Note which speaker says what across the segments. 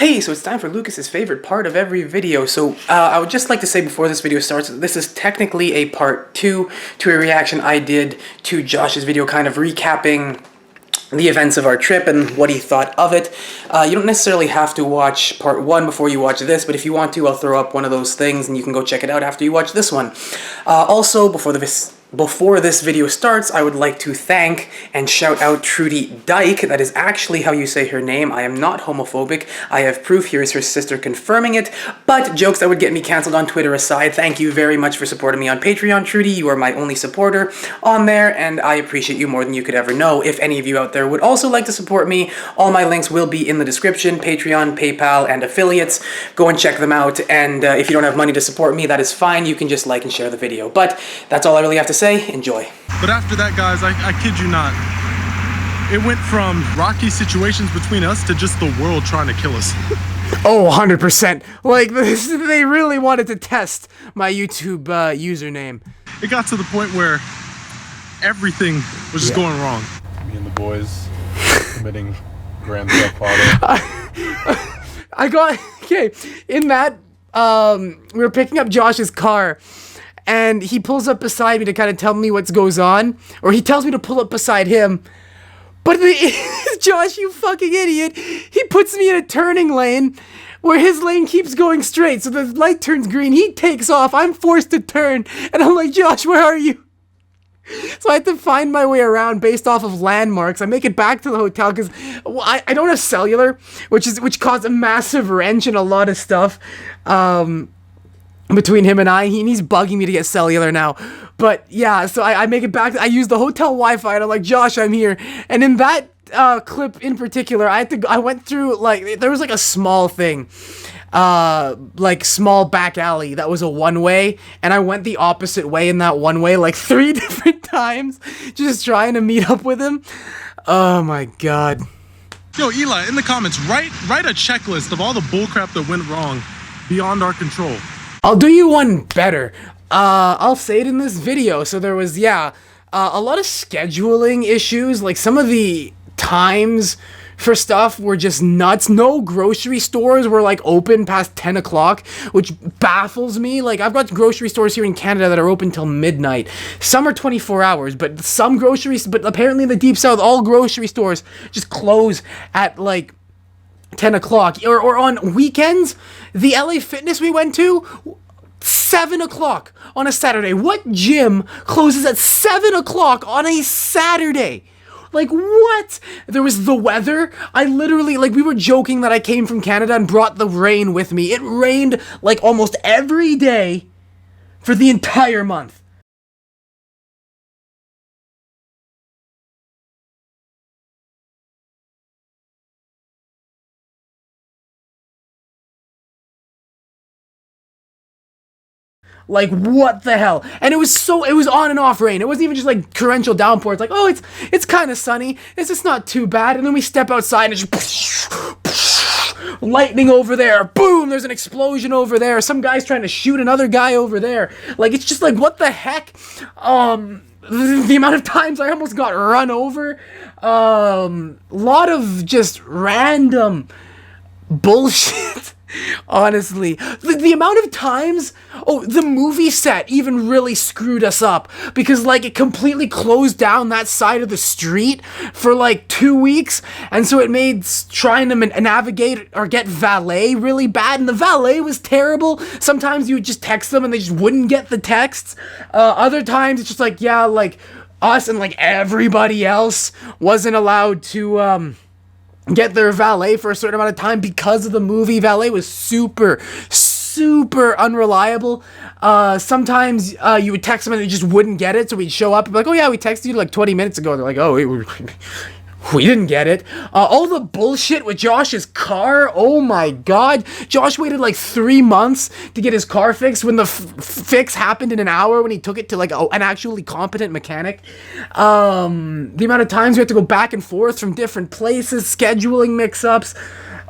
Speaker 1: Hey, so it's time for Lucas's favorite part of every video. So I would just like to say before this video starts, this is technically a part 2 to a reaction I did to Josh's video, kind of recapping the events of our trip and what he thought of it. You don't necessarily have to watch part 1 before you watch this, but if you want to, I'll throw up one of those things and you can go check it out after you watch this one. Also, before this video starts, I would like to thank and shout out Trudy Dyke. That is actually how you say her name. I am not homophobic. I have proof. Here is her sister confirming it. But jokes that would get me canceled on Twitter aside, thank you very much for supporting me on Patreon, Trudy. You are my only supporter on there, and I appreciate you more than you could ever know. If any of you out there would also like to support me, all my links will be in the description: Patreon, PayPal, and affiliates. Go and check them out, and if you don't have money to support me, that is fine. You can just like and share the video. But that's all I really have to say. Enjoy.
Speaker 2: But after that, guys, I kid you not, it went from rocky situations between us to just the world trying to kill us.
Speaker 3: Oh, 100%. Like, they really wanted to test my YouTube username.
Speaker 2: It got to the point where everything was just going wrong.
Speaker 4: Me and the boys committing grand theft auto.
Speaker 3: In that, we were picking up Josh's car, and he pulls up beside me to kind of tell me what goes on, or he tells me to pull up beside him. But Josh, you fucking idiot, he puts me in a turning lane where his lane keeps going straight, so the light turns green, he takes off, I'm forced to turn, and I'm like, Josh, where are you? So I had to find my way around based off of landmarks. I make it back to the hotel because I don't have cellular, which caused a massive wrench in a lot of stuff. Between him and he's bugging me to get cellular now. But yeah, so I make it back. I use the hotel Wi-Fi, and I'm like, Josh, I'm here. And in that clip in particular, I went through, like, there was like a small thing, like small back alley that was a one-way, and I went the opposite way in that one-way like 3 different times, just trying to meet up with him. Oh my god.
Speaker 2: Yo, Eli, in the comments, write a checklist of all the bullcrap that went wrong beyond our control.
Speaker 3: I'll do you one better. I'll say it in this video. So there was, a lot of scheduling issues. Like, some of the times for stuff were just nuts. No grocery stores were, like, open past 10 o'clock, which baffles me. Like, I've got grocery stores here in Canada that are open till midnight. Some are 24 hours, but but apparently in the Deep South, all grocery stores just close at, like, 10 o'clock, or on weekends. The LA Fitness we went to, 7 o'clock on a Saturday. What gym closes at 7 o'clock on a Saturday? Like, what? There was the weather. I literally, like, we were joking that I came from Canada and brought the rain with me. It rained, like, almost every day for the entire month. Like, what the hell? And it was on and off rain. It wasn't even just like torrential downpour. It's like, oh, it's kind of sunny. It's just not too bad. And then we step outside and it's just lightning over there. Boom, there's an explosion over there. Some guy's trying to shoot another guy over there. Like, it's just like, what the heck? The amount of times I almost got run over. Lot of just random bullshit. Honestly, the amount of times, the movie set even really screwed us up, because, like, it completely closed down that side of the street for like 2 weeks, and so it made trying to navigate or get valet really bad, and the valet was terrible. Sometimes you would just text them and they just wouldn't get the texts. Other times it's just like, yeah, like, us and like everybody else wasn't allowed to get their valet for a certain amount of time because of the movie. Valet was super unreliable. Sometimes you would text them and they just wouldn't get it, so we'd show up and be like, oh yeah, we texted you like 20 minutes ago. They're like, oh, we didn't get it. All the bullshit with Josh's car. Oh my god. Josh waited like 3 months to get his car fixed when the fix happened in an hour when he took it to like an actually competent mechanic. The amount of times we had to go back and forth from different places, scheduling mix-ups.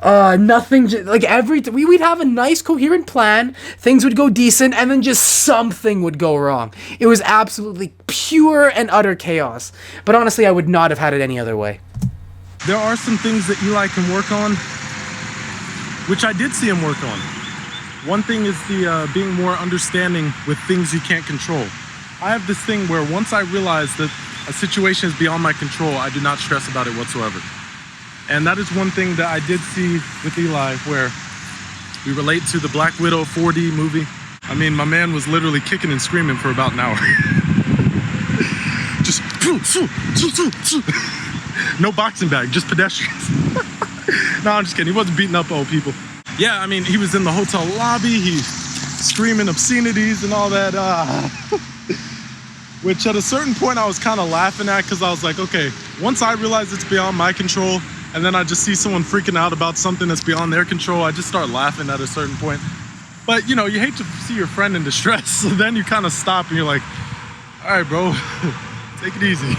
Speaker 3: Nothing, like we'd have a nice coherent plan, things would go decent, and then just something would go wrong. It was absolutely pure and utter chaos. But honestly, I would not have had it any other way.
Speaker 2: There are some things that Eli can work on, which I did see him work on. One thing is the being more understanding with things you can't control. I have this thing where once I realize that a situation is beyond my control, I do not stress about it whatsoever. And that is one thing that I did see with Eli, where we relate to the Black Widow 4D movie. I mean, my man was literally kicking and screaming for about an hour. Just no boxing bag, just pedestrians. No, I'm just kidding. He wasn't beating up old people. Yeah, I mean, he was in the hotel lobby. He's screaming obscenities and all that. Which at a certain point I was kind of laughing at, because I was like, okay, once I realize it's beyond my control, and then I just see someone freaking out about something that's beyond their control, I just start laughing at a certain point. But, you know, you hate to see your friend in distress, so then you kind of stop and you're like, all right, bro, take it easy.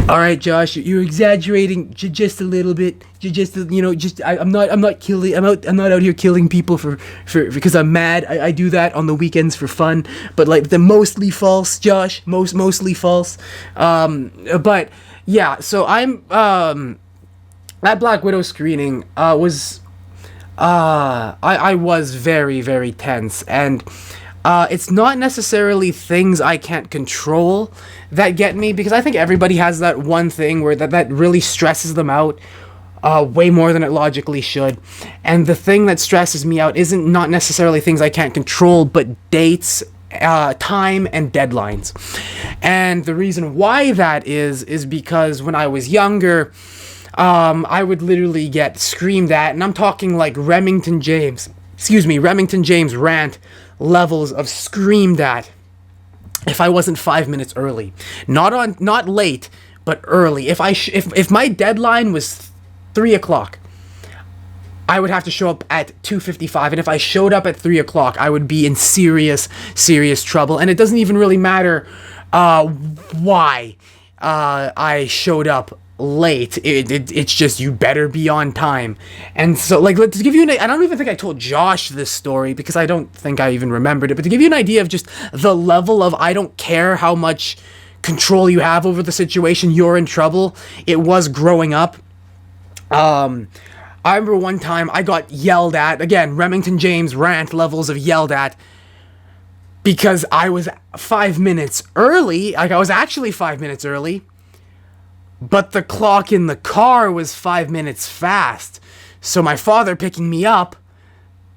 Speaker 3: All right, Josh, you're exaggerating just a little bit. I'm not out here killing people for because I'm mad. I do that on the weekends for fun, but like they're mostly false, Josh. Mostly false. But yeah, so I'm that Black Widow screening was I was very, very tense, and it's not necessarily things I can't control that get me, because I think everybody has that one thing where that really stresses them out way more than it logically should. And the thing that stresses me out isn't not necessarily things I can't control, but dates, time, and deadlines. And the reason why that is because when I was younger, I would literally get screamed at, and I'm talking like Remington James rant levels of screamed at if I wasn't 5 minutes early. Not late, but early. If my deadline was 3 o'clock, I would have to show up at 2:55, and if I showed up at 3 o'clock, I would be in serious trouble. And it doesn't even really matter why I showed up late. It's just you better be on time. And so, like, to give you I don't even think I told Josh this story, because I don't think I even remembered it, but to give you an idea of just the level of I don't care how much control you have over the situation, you're in trouble, it was growing up. I remember one time I got yelled at, again, Remington James rant levels of yelled at, because I was 5 minutes early. Like, I was actually 5 minutes early, but the clock in the car was 5 minutes fast. So my father picking me up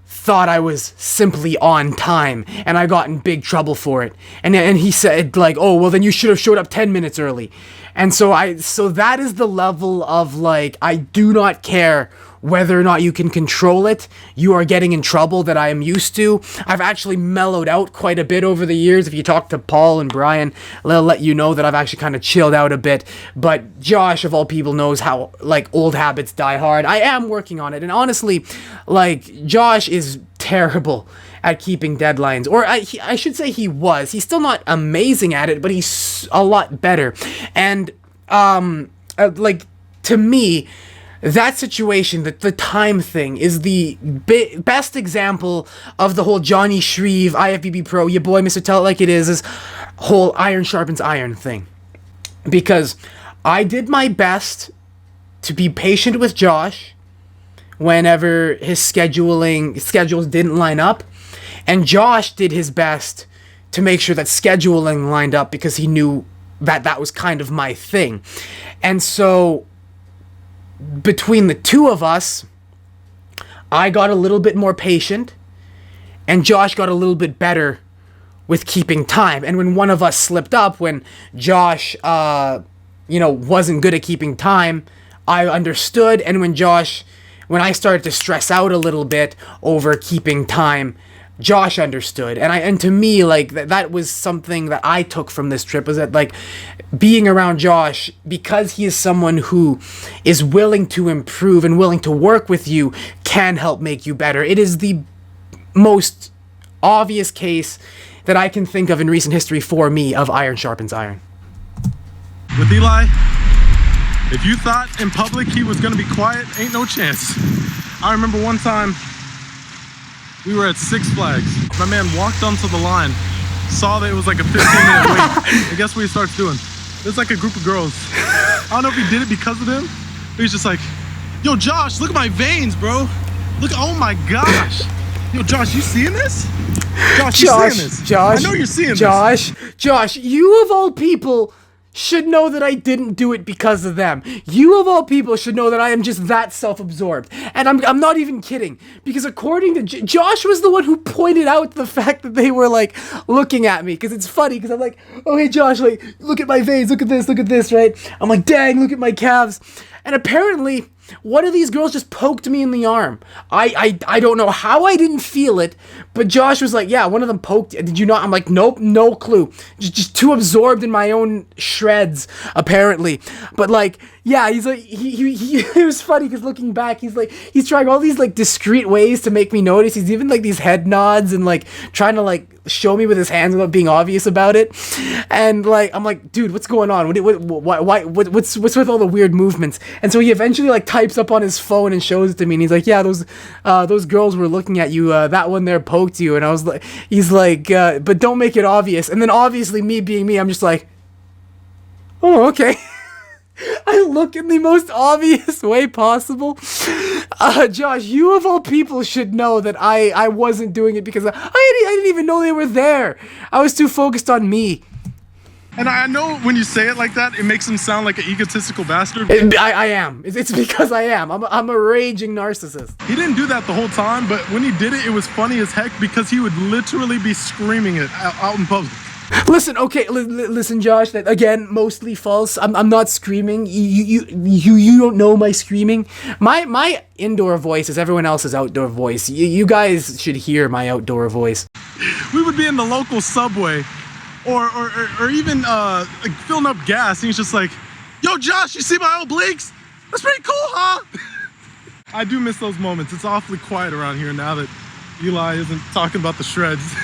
Speaker 3: thought I was simply on time, and I got in big trouble for it. And he said, like, oh, well, then you should have showed up 10 minutes early. And so that is the level of, like, I do not care whether or not you can control it. You are getting in trouble that I am used to. I've actually mellowed out quite a bit over the years. If you talk to Paul and Brian, they'll let you know that I've actually kind of chilled out a bit. But Josh, of all people, knows how, like, old habits die hard. I am working on it. And honestly, like, Josh is terrible at keeping deadlines. Or I should say he was. He's still not amazing at it, but he's a lot better. And, like, to me, that situation, the time thing, is the best example of the whole Johnny Shreve, IFBB Pro, your boy Mr. Tell It Like It is whole iron sharpens iron thing. Because I did my best to be patient with Josh whenever his schedules didn't line up, and Josh did his best to make sure that scheduling lined up, because he knew that was kind of my thing. And so between the two of us, I got a little bit more patient, and Josh got a little bit better with keeping time. And when one of us slipped up, when Josh, wasn't good at keeping time, I understood. And when I started to stress out a little bit over keeping time, Josh understood. And to me, like, that was something that I took from this trip, was that, like, being around Josh, because he is someone who is willing to improve and willing to work with you, can help make you better. It is the most obvious case that I can think of in recent history for me of iron sharpens iron.
Speaker 2: With Eli, if you thought in public he was gonna be quiet, ain't no chance. I remember one time we were at Six Flags. My man walked onto the line, saw that it was like a 15-minute wait, and guess what he starts doing? There's like a group of girls. I don't know if he did it because of them, but he's just like, yo, Josh, look at my veins, bro. Look, oh my gosh. Yo, Josh, you seeing this? Josh, you seeing this?
Speaker 3: Josh,
Speaker 2: I know you're seeing
Speaker 3: Josh, you of all people should know that I didn't do it because of them. You of all people should know that I am just that self-absorbed. And I'm not even kidding. Because according to Josh was the one who pointed out the fact that they were like looking at me. Because it's funny, because I'm like, oh hey Josh, like, look at my veins, look at this, right? I'm like, dang, look at my calves. And apparently, one of these girls just poked me in the arm. I don't know how I didn't feel it, but Josh was like, yeah, one of them poked. Did you not? I'm like, nope, no clue. Just too absorbed in my own shreds, apparently. But like, yeah, he's like, it was funny because looking back, he's trying all these like discreet ways to make me notice. He's even like these head nods and like trying to like show me with his hands without being obvious about it. And like, I'm like, dude, what's going on? What's with all the weird movements? And so he eventually like types up on his phone and shows it to me. And he's like, yeah, those girls were looking at you. That one there poked you. And I was like, he's like, but don't make it obvious. And then obviously me being me, I'm just like, oh, okay. I look in the most obvious way possible. Josh, you of all people should know that I wasn't doing it because I didn't even know they were there. I was too focused on me.
Speaker 2: And I know when you say it like that, it makes him sound like an egotistical bastard.
Speaker 3: I am. It's because I am. I'm a raging narcissist.
Speaker 2: He didn't do that the whole time, but when he did it, it was funny as heck because he would literally be screaming it out in public.
Speaker 3: Listen, okay, listen, Josh. That again, mostly false. I'm not screaming. You don't know my screaming. My indoor voice is everyone else's outdoor voice. You guys should hear my outdoor voice.
Speaker 2: We would be in the local subway, or even like filling up gas, and he's just like, "Yo, Josh, you see my obliques? That's pretty cool, huh?" I do miss those moments. It's awfully quiet around here now that Eli isn't talking about the shreds.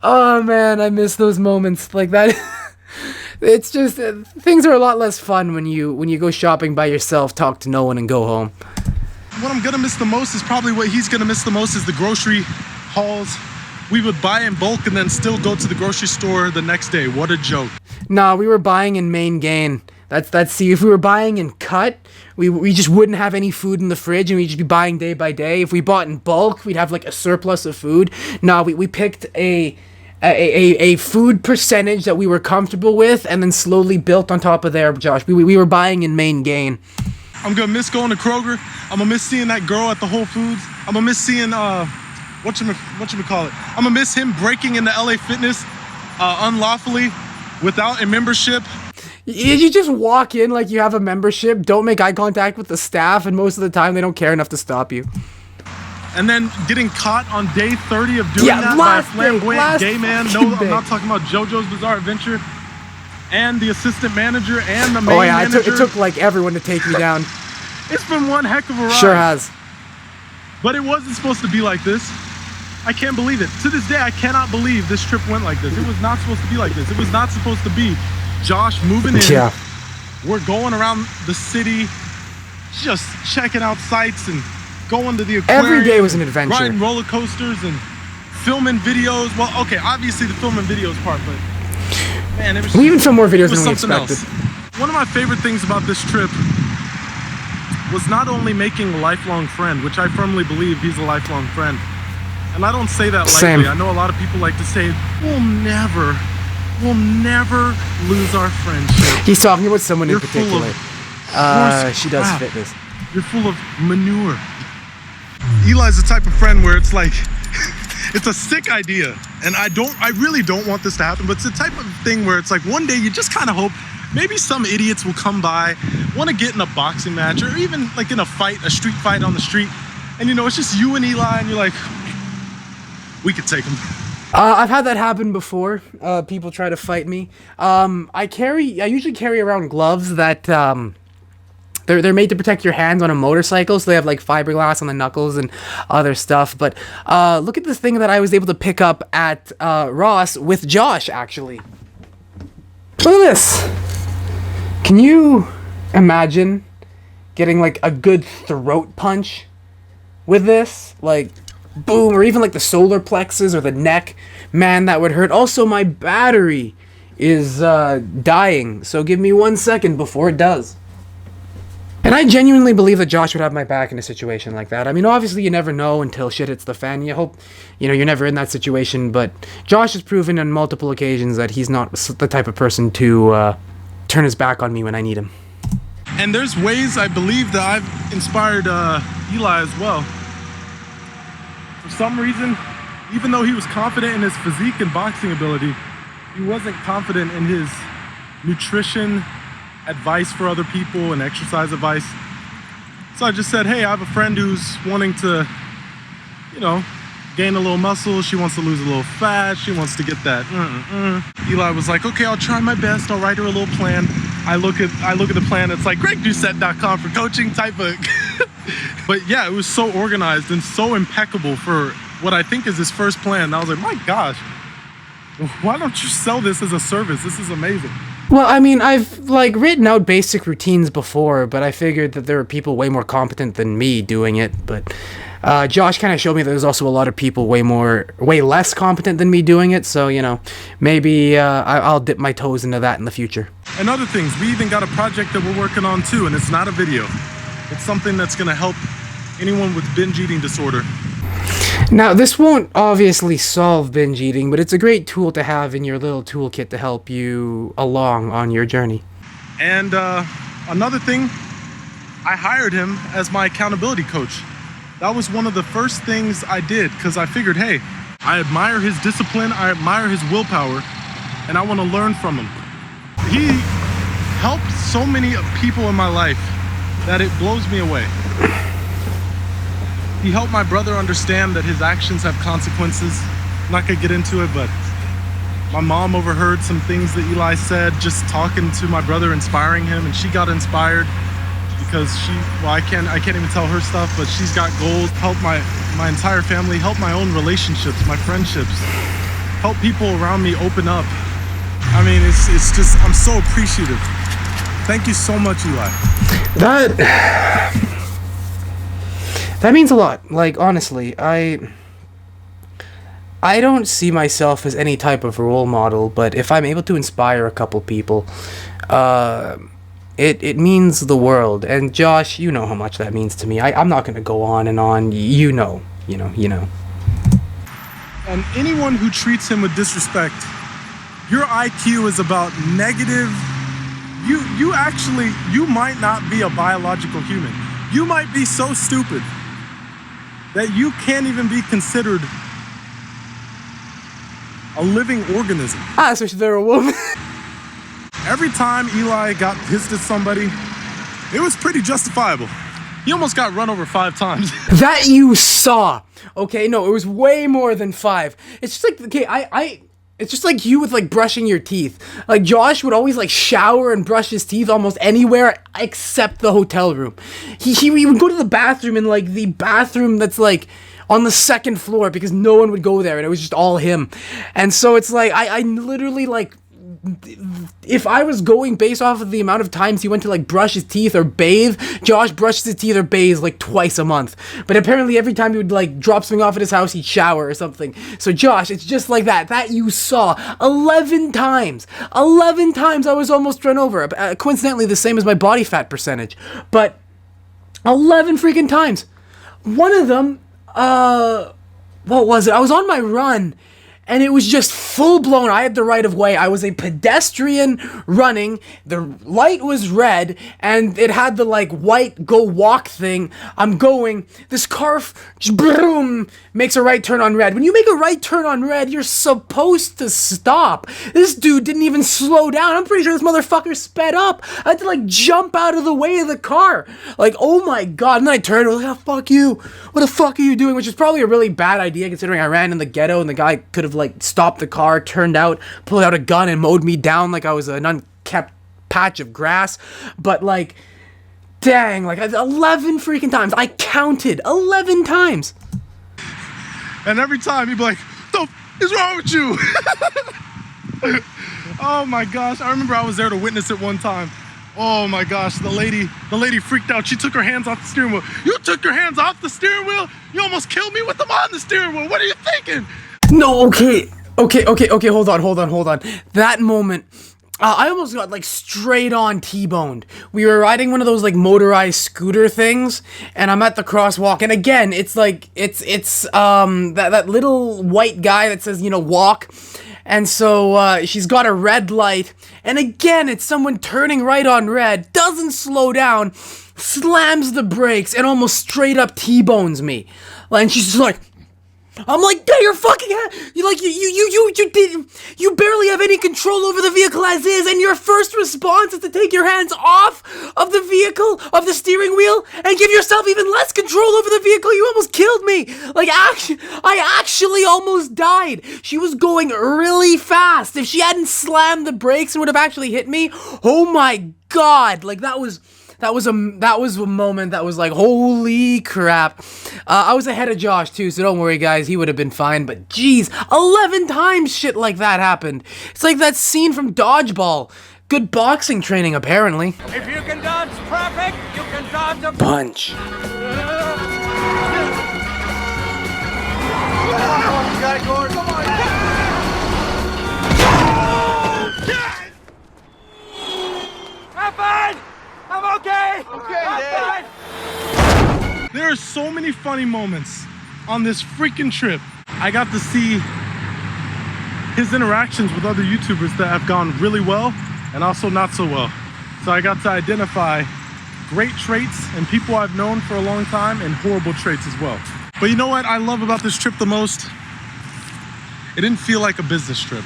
Speaker 3: Oh man, I miss those moments like that. It's just things are a lot less fun when you go shopping by yourself, talk to no one, and go home.
Speaker 2: What I'm gonna miss the most is probably what he's gonna miss the most is the grocery hauls. We would buy in bulk and then still go to the grocery store the next day. What a joke.
Speaker 3: Nah, we were buying in main gain. See, if we were buying in cut, we just wouldn't have any food in the fridge and we'd just be buying day by day. If we bought in bulk, we'd have like a surplus of food. Nah, we picked a food percentage that we were comfortable with and then slowly built on top of there, Josh. We were buying in main gain.
Speaker 2: I'm gonna miss going to Kroger. I'm gonna miss seeing that girl at the Whole Foods. I'm gonna miss seeing whatchamacallit. I'm gonna miss him breaking into LA Fitness unlawfully without a membership.
Speaker 3: You just walk in like you have a membership, don't make eye contact with the staff, and most of the time they don't care enough to stop you.
Speaker 2: And then getting caught on day 30 of doing that by a flamboyant gay man. No, I'm not talking about JoJo's Bizarre Adventure. And the assistant manager and the main manager.
Speaker 3: It took like everyone to take me down.
Speaker 2: It's been one heck of a ride.
Speaker 3: Sure has.
Speaker 2: But it wasn't supposed to be like this. I can't believe it. To this day, I cannot believe this trip went like this. It was not supposed to be like this. It was not supposed to be Josh moving in.
Speaker 3: Yeah.
Speaker 2: We're going around the city, just checking out sights and going to the aquarium.
Speaker 3: Every day was an adventure.
Speaker 2: Riding roller coasters and filming videos. Well, okay, obviously the filming videos part, but man, it was.
Speaker 3: We even filmed more videos than we
Speaker 2: something
Speaker 3: expected.
Speaker 2: Else. One of my favorite things about this trip was not only making a lifelong friend, which I firmly believe he's a lifelong friend. And I don't say that lightly.
Speaker 3: Same.
Speaker 2: I know a lot of people like to say, we'll never lose our friendship.
Speaker 3: He's talking about someone
Speaker 2: You're
Speaker 3: in particular. She does
Speaker 2: crap.
Speaker 3: fitness.
Speaker 2: You're full of manure. Eli's the type of friend where it's like, it's a sick idea. And I really don't want this to happen, but it's the type of thing where it's like one day you just kind of hope maybe some idiots will come by, want to get in a boxing match or even like in a fight, a street fight on the street. And you know, it's just you and Eli and you're like, we could take him.
Speaker 3: I've had that happen before. People try to fight me. I usually carry around gloves that they're made to protect your hands on a motorcycle, so they have like fiberglass on the knuckles and other stuff. But look at this thing that I was able to pick up at Ross with Josh, actually. Look at this. Can you imagine getting like a good throat punch with this? Like, boom, or even like the solar plexus or the neck. Man, that would hurt. Also, my battery is dying, so give me 1 second before it does. And And I genuinely believe that Josh would have my back in a situation like that. I mean, obviously you never know until shit hits the fan. You hope, you're never in that situation, but Josh has proven on multiple occasions that he's not the type of person to turn his back on me when I need him.
Speaker 2: And there's ways I believe that I've inspired Eli as well. For some reason, even though he was confident in his physique and boxing ability, he wasn't confident in his nutrition advice for other people and exercise advice. So I just said, hey, I have a friend who's wanting to, gain a little muscle. She wants to lose a little fat. She wants to get that. Eli was like, okay, I'll try my best. I'll write her a little plan. I look at the plan. It's like GregDoucette.com for coaching type of. But yeah, it was so organized and so impeccable for what I think is his first plan. And I was like, my gosh, why don't you sell this as a service? This is amazing.
Speaker 3: Well, I mean, I've written out basic routines before, but I figured that there were people way more competent than me doing it. But Josh kind of showed me that there's also a lot of people way less competent than me doing it. So, maybe I'll dip my toes into that in the future.
Speaker 2: And other things, we even got a project that we're working on too, and it's not a video. It's something that's going to help anyone with binge eating disorder.
Speaker 3: Now, this won't obviously solve binge eating, but it's a great tool to have in your little toolkit to help you along on your journey.
Speaker 2: And another thing, I hired him as my accountability coach. That was one of the first things I did, because I figured, hey, I admire his discipline, I admire his willpower, and I want to learn from him. He helped so many people in my life that it blows me away. He helped my brother understand that his actions have consequences. I'm not gonna get into it, but my mom overheard some things that Eli said, just talking to my brother, inspiring him, and she got inspired because I can't even tell her stuff, but she's got goals. Help my entire family, help my own relationships, my friendships, help people around me open up. I mean, it's just, I'm so appreciative. Thank you so much, Eli.
Speaker 3: That means a lot. Honestly, I don't see myself as any type of role model, but if I'm able to inspire a couple people, it means the world. And Josh, you know how much that means to me. I'm not going to go on and on. You know.
Speaker 2: And anyone who treats him with disrespect, your IQ is about negative. You might not be a biological human. You might be so stupid that you can't even be considered a living organism.
Speaker 3: So they're a woman.
Speaker 2: Every time Eli got pissed at somebody, it was pretty justifiable. He almost got run over 5 times.
Speaker 3: That you saw. Okay, no, it was way more than 5. It's just like, okay, it's just like you with brushing your teeth. Josh would always shower and brush his teeth almost anywhere except the hotel room. He would go to the bathroom in the bathroom that's on the 2nd floor because no one would go there and it was just all him. And so it's I literally if I was going based off of the amount of times he went to brush his teeth or bathe, Josh brushes his teeth or bathes twice a month. But apparently every time he would drop something off at his house, he'd shower or something. So Josh, it's just like that. That you saw 11 times. 11 times I was almost run over. Coincidentally, the same as my body fat percentage. But 11 freaking times. One of them, what was it? I was on my run. And it was just full blown. I had the right of way. I was a pedestrian running. The light was red, and it had the white go walk thing. I'm going. This car just boom makes a right turn on red. When you make a right turn on red, you're supposed to stop. This dude didn't even slow down. I'm pretty sure this motherfucker sped up. I had to jump out of the way of the car. Oh my god. And then I turned. I was like, oh, fuck you. What the fuck are you doing? Which is probably a really bad idea considering I ran in the ghetto and the guy could have stopped the car, turned out, pulled out a gun and mowed me down like I was an unkept patch of grass. But dang, 11 freaking times. I counted 11 times.
Speaker 2: And every time he'd be like, "The f is wrong with you?" Oh my gosh, I remember I was there to witness it one time. Oh my gosh, the lady freaked out. She took her hands off the steering wheel. You took your hands off the steering wheel? You almost killed me with them on the steering wheel. What are you thinking?
Speaker 3: No, okay, hold on. That moment, I almost got like straight on T-boned. We were riding one of those like motorized scooter things, and I'm at the crosswalk, and again, it's like that little white guy that says, you know, walk. And so she's got a red light, and again, it's someone turning right on red, doesn't slow down, slams the brakes, and almost straight up T-bones me. And she's just like, I'm like, get your fucking head. You barely have any control over the vehicle as is, and your first response is to take your hands off of the vehicle, of the steering wheel, and give yourself even less control over the vehicle. You almost killed me. Like, I actually almost died. She was going really fast. If she hadn't slammed the brakes and would have actually hit me, oh my god, like that was a moment that was like, holy crap. I was ahead of Josh too, so don't worry guys, he would have been fine, but geez, 11 times shit like that happened. It's like that scene from Dodgeball. Good boxing training, apparently.
Speaker 5: If you can dodge traffic, you can dodge a
Speaker 1: Punch.
Speaker 5: You got it, Gordon. Come on. I'm fine. I'm okay. Okay, I'm fine.
Speaker 2: There are so many funny moments on this freaking trip. I got to see his interactions with other YouTubers that have gone really well and also not so well. So I got to identify great traits in people I've known for a long time and horrible traits as well. But you know what I love about this trip the most? It didn't feel like a business trip.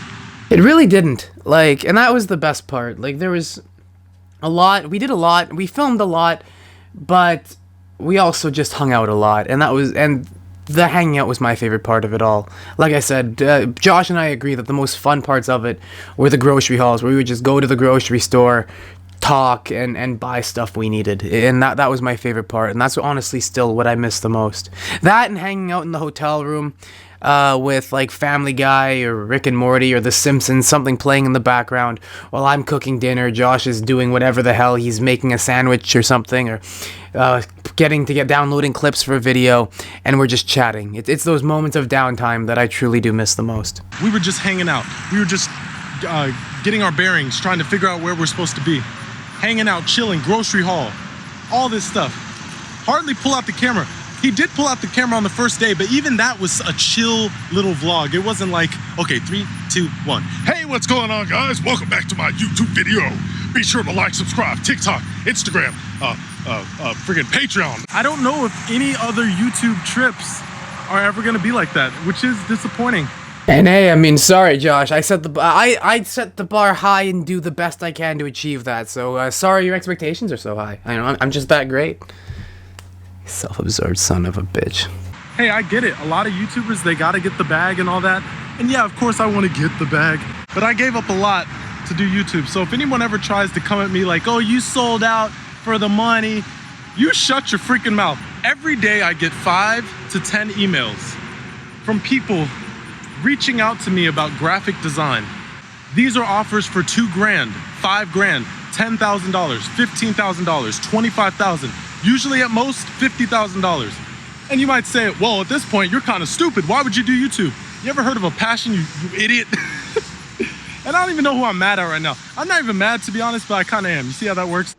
Speaker 3: It really didn't. Like, and that was the best part. Like, there was a lot, we did a lot, we filmed a lot, but we also just hung out a lot, and the hanging out was my favorite part of it all. Like I said, Josh and I agree that the most fun parts of it were the grocery hauls, where we would just go to the grocery store, talk, and buy stuff we needed, and that was my favorite part, and that's honestly still what I miss the most. That and hanging out in the hotel room, with like Family Guy or Rick and Morty or The Simpsons, something playing in the background while I'm cooking dinner. Josh is doing whatever the hell, he's making a sandwich or something, or downloading clips for a video, and we're just chatting. It's those moments of downtime that I truly do miss the most.
Speaker 2: We were just hanging out. We were just getting our bearings, trying to figure out where we're supposed to be. Hanging out, chilling, grocery haul, all this stuff. Hardly pull out the camera. He did pull out the camera on the first day, but even that was a chill little vlog. It wasn't like, okay, 3, 2, 1.
Speaker 6: Hey, what's going on, guys? Welcome back to my YouTube video. Be sure to like, subscribe, TikTok, Instagram, friggin' Patreon.
Speaker 2: I don't know if any other YouTube trips are ever gonna be like that, which is disappointing.
Speaker 3: And hey, I mean, sorry, Josh. I set the bar high and do the best I can to achieve that. So sorry, your expectations are so high. I know I'm just that great. Self-absorbed son of a bitch.
Speaker 2: Hey, I get it. A lot of YouTubers, they gotta get the bag and all that. And yeah, of course I want to get the bag, but I gave up a lot to do YouTube. So if anyone ever tries to come at me like, oh, you sold out for the money, you shut your freaking mouth. Every day I get 5 to 10 emails from people reaching out to me about graphic design. These are offers for $2 grand, $5 grand, $10,000, $15,000, $25,000. Usually at most $50,000. And you might say, well, at this point, you're kind of stupid. Why would you do YouTube? You ever heard of a passion, you idiot? And I don't even know who I'm mad at right now. I'm not even mad, to be honest, but I kind of am. You see how that works?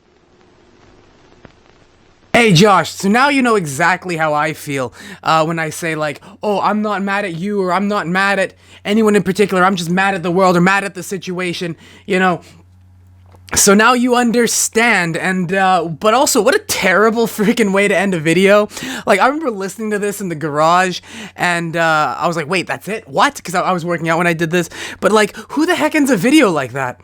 Speaker 3: Hey Josh, so now you know exactly how I feel when I say like, oh, I'm not mad at you, or I'm not mad at anyone in particular, I'm just mad at the world or mad at the situation, you know. So now you understand, and but also, what a terrible freaking way to end a video. Like, I remember listening to this in the garage, and I was like, wait, that's it? What? Because I was working out when I did this. But like, who the heck ends a video like that?